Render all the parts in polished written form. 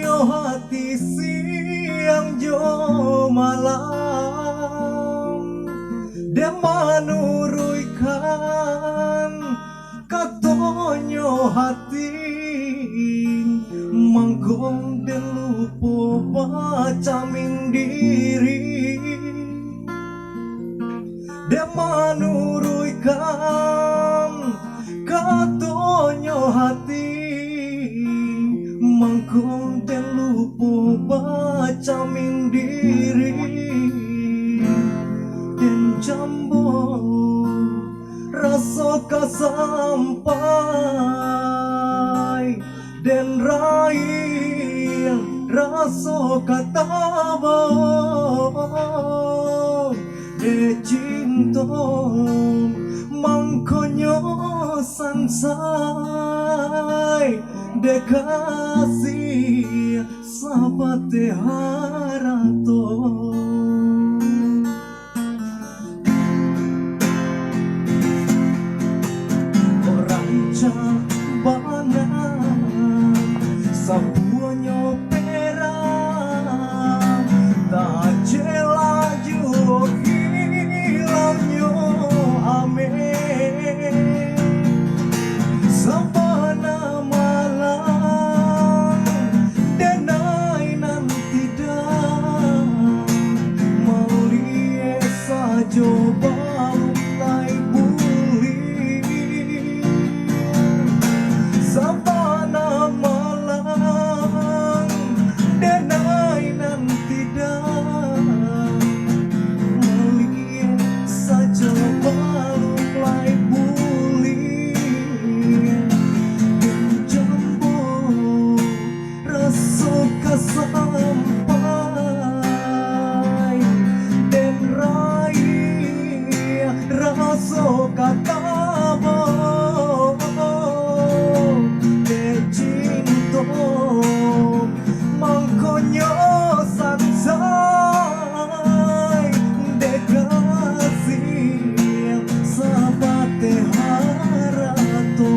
yo hati siang jo malam de manuruikan katonyo hati manggong de lupo baca mindiri de manuruikan katonyo hati manggong de lupo baca mindiri dan jambo rasa kasampai dan rai rasa katabo de cinta mangkonyo sansai de kasih sapate harato bana sabuanyo pera tak jelaju hilangnya ame sabana malam denai nan tidak mau lihat saja baru mulai sabana malam denai nan tidak melihat saja baru mulai pulih dan jambu rasa kasampai dan rai rasa katabo mangkonyo sansai dekasih sapate harato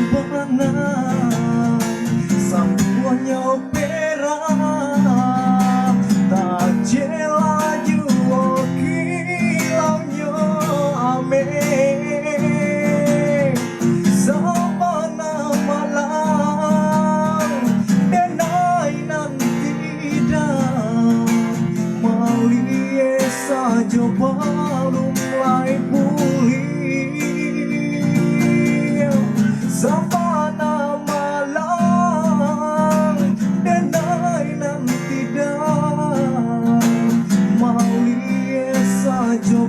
bana sabuanyo pera tak jelaju kilaunya ame sabana malam denai nan tidak mau lihat saja baru mulai pulih sabana malam denai nan tidak mau lihat saja